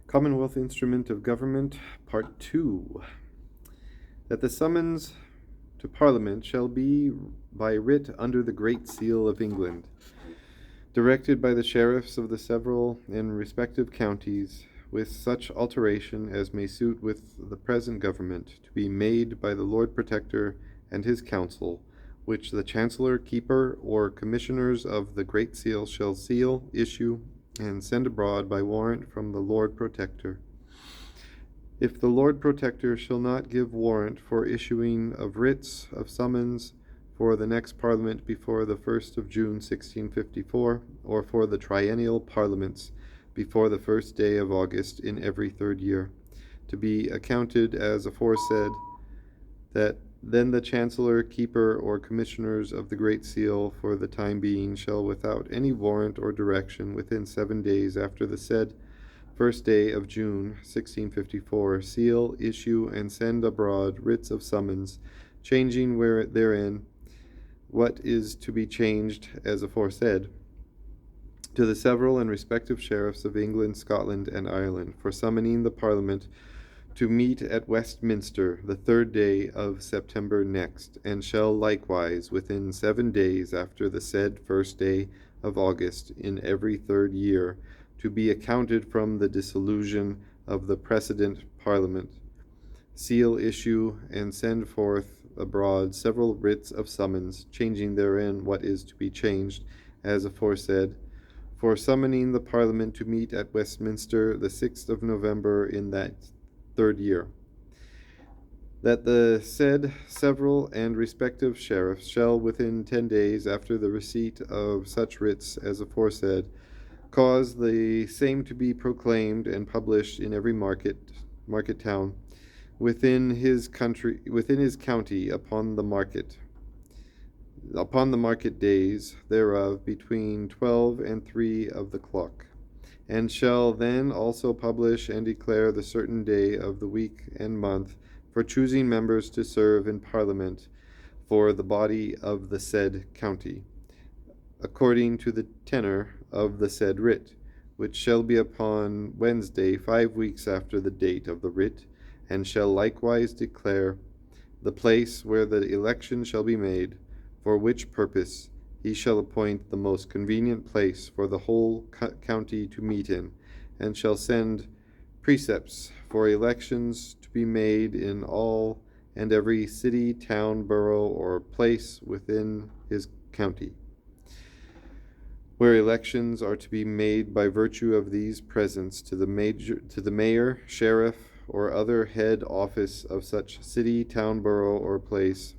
Commonwealth Instrument of Government, Part 2. That the summons to Parliament shall be by writ under the Great Seal of England, directed by the sheriffs of the several and respective counties, with such alteration as may suit with the present government, to be made by the Lord Protector and his council, which the Chancellor, Keeper, or Commissioners of the Great Seal shall seal, issue, and send abroad by warrant from the Lord Protector. If the Lord Protector shall not give warrant for issuing of writs of summons for the next Parliament before the 1st of June 1654, or for the triennial Parliaments before the 1st day of August in every third year, to be accounted as aforesaid, that then the Chancellor, Keeper, or Commissioners of the Great Seal for the time being shall, without any warrant or direction, within 7 days after the said 1st day of June 1654, seal, issue, and send abroad writs of summons, changing therein what is to be changed as aforesaid, to the several and respective sheriffs of England, Scotland, and Ireland, for summoning the Parliament to meet at Westminster the 3rd day of September next, and shall likewise within 7 days after the said 1st day of August in every third year, to be accounted from the dissolution of the precedent Parliament, seal, issue, and send forth abroad several writs of summons, changing therein what is to be changed, as aforesaid, for summoning the Parliament to meet at Westminster the 6th of November in that third year. That the said several and respective sheriffs shall, within 10 days after the receipt of such writs as aforesaid, cause the same to be proclaimed and published in every market town within his county upon the market days thereof between 12 and 3 of the clock, and shall then also publish and declare the certain day of the week and month for choosing members to serve in Parliament for the body of the said county, according to the tenor of the said writ, which shall be upon Wednesday 5 weeks after the date of the writ, and shall likewise declare the place where the election shall be made, for which purpose he shall appoint the most convenient place for the whole county to meet in, and shall send precepts for elections to be made in all and every city, town, borough, or place within his county, where elections are to be made by virtue of these presents to the mayor, sheriff, or other head office of such city, town, borough, or place,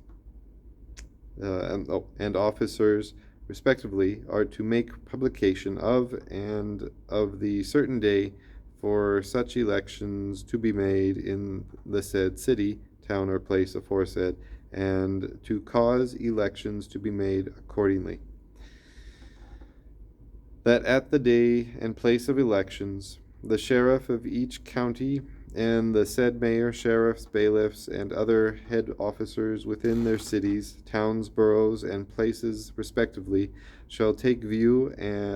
and officers respectively are to make publication of and of the certain day for such elections to be made in the said city, town, or place aforesaid, and to cause elections to be made accordingly. That at the day and place of elections, the sheriff of each county and the said mayor, sheriffs, bailiffs, and other head officers within their cities, towns, boroughs, and places respectively, shall take view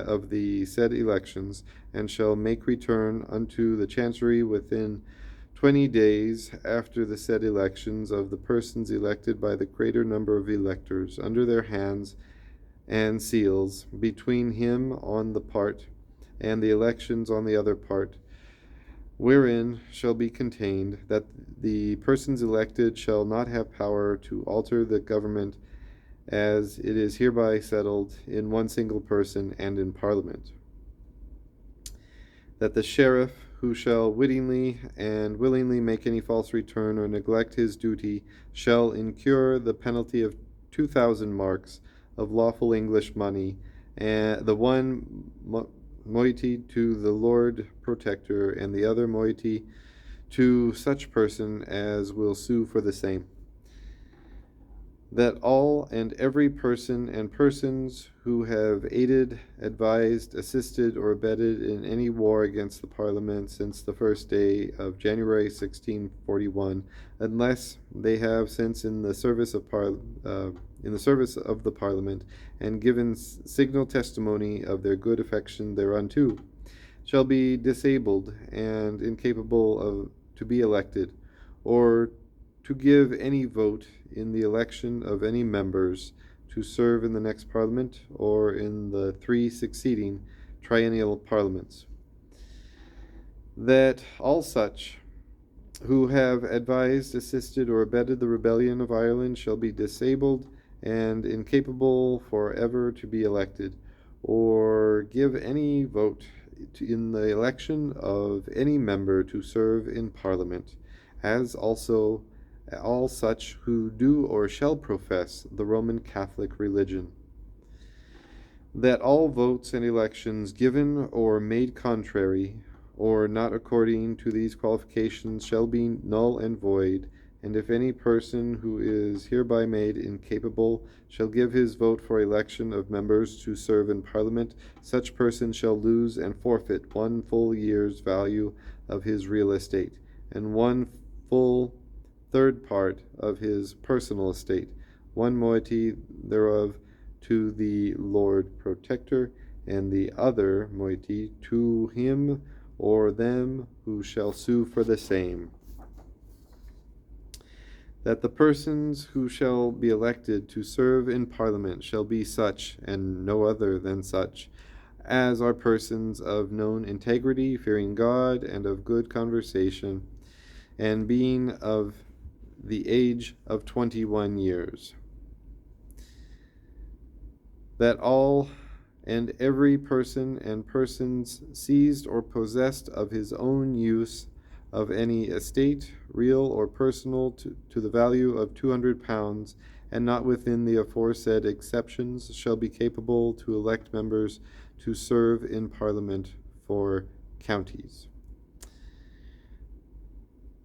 of the said elections, and shall make return unto the Chancery within 20 days after the said elections of the persons elected by the greater number of electors under their hands and seals between him on the part and the elections on the other part, wherein shall be contained that the persons elected shall not have power to alter the government as it is hereby settled in one single person and in Parliament. That the sheriff who shall wittingly and willingly make any false return or neglect his duty shall incur the penalty of 2,000 marks of lawful English money, and the one moiety to the Lord Protector, and the other moiety to such person as will sue for the same. That all and every person and persons who have aided, advised, assisted, or abetted in any war against the Parliament since the 1st day of January 1641, unless they have since in the service of the Parliament, and given signal testimony of their good affection thereunto, shall be disabled and incapable of to be elected, or to give any vote in the election of any members to serve in the next Parliament or in the 3 succeeding triennial Parliaments. That all such who have advised, assisted, or abetted the rebellion of Ireland shall be disabled and incapable forever to be elected, or give any vote in the election of any member to serve in Parliament, as also all such who do or shall profess the Roman Catholic religion. That all votes and elections given or made contrary or not according to these qualifications shall be null and void, and if any person who is hereby made incapable shall give his vote for election of members to serve in Parliament, such person shall lose and forfeit 1 full year's value of his real estate, and 1 full third part of his personal estate, 1 moiety thereof to the Lord Protector, and the other moiety to him or them who shall sue for the same. That the persons who shall be elected to serve in Parliament shall be such, and no other than such, as are persons of known integrity, fearing God, and of good conversation, and being of the age of 21 years. That all and every person and persons seized or possessed of his own use of any estate, real or personal, to the value of £200, and not within the aforesaid exceptions, shall be capable to elect members to serve in Parliament for counties.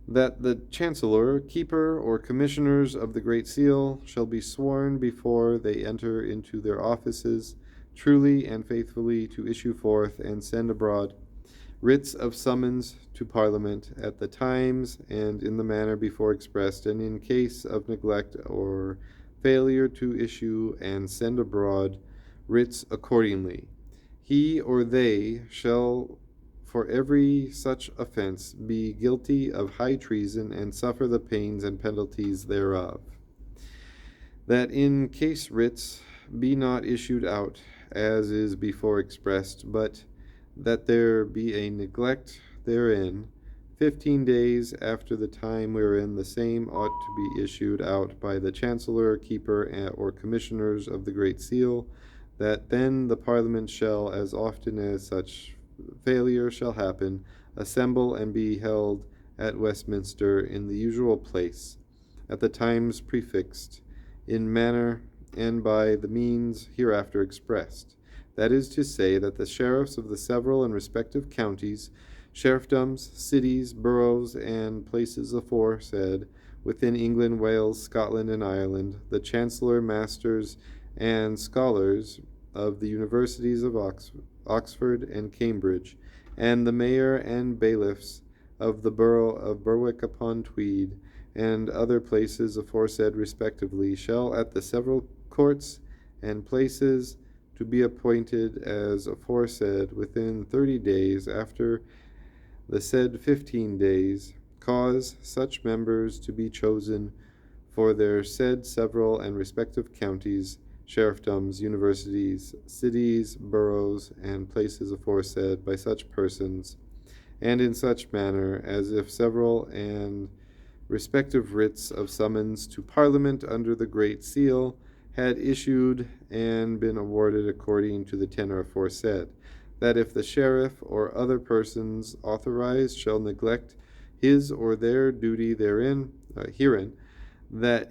That the Chancellor, Keeper, or Commissioners of the Great Seal shall be sworn before they enter into their offices, truly and faithfully to issue forth and send abroad writs of summons to Parliament at the times and in the manner before expressed, and in case of neglect or failure to issue and send abroad writs accordingly, he or they shall for every such offense be guilty of high treason and suffer the pains and penalties thereof. That in case writs be not issued out as is before expressed, but that there be a neglect therein, 15 days after the time wherein the same ought to be issued out by the Chancellor, Keeper, or Commissioners of the Great Seal, that then the Parliament shall, as often as such failure shall happen, assemble and be held at Westminster in the usual place, at the times prefixed, in manner and by the means hereafter expressed. That is to say, that the sheriffs of the several and respective counties, sheriffdoms, cities, boroughs, and places aforesaid, within England, Wales, Scotland, and Ireland, the Chancellor, Masters, and Scholars of the Universities of Oxford and Cambridge, and the Mayor and Bailiffs of the Borough of Berwick-upon-Tweed, and other places aforesaid respectively, shall at the several courts and places to be appointed as aforesaid within 30 days after the said 15 days, cause such members to be chosen for their said several and respective counties, sheriffdoms, universities, cities, boroughs, and places aforesaid by such persons, and in such manner as if several and respective writs of summons to Parliament under the Great Seal had issued and been awarded according to the tenor aforesaid, that if the sheriff or other persons authorized shall neglect his or their duty herein, that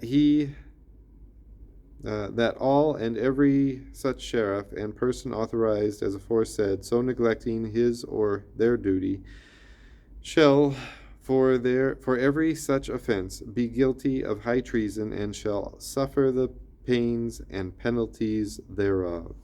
all and every such sheriff and person authorized as aforesaid, so neglecting his or their duty, shall for every such offense be guilty of high treason, and shall suffer the pains and penalties thereof.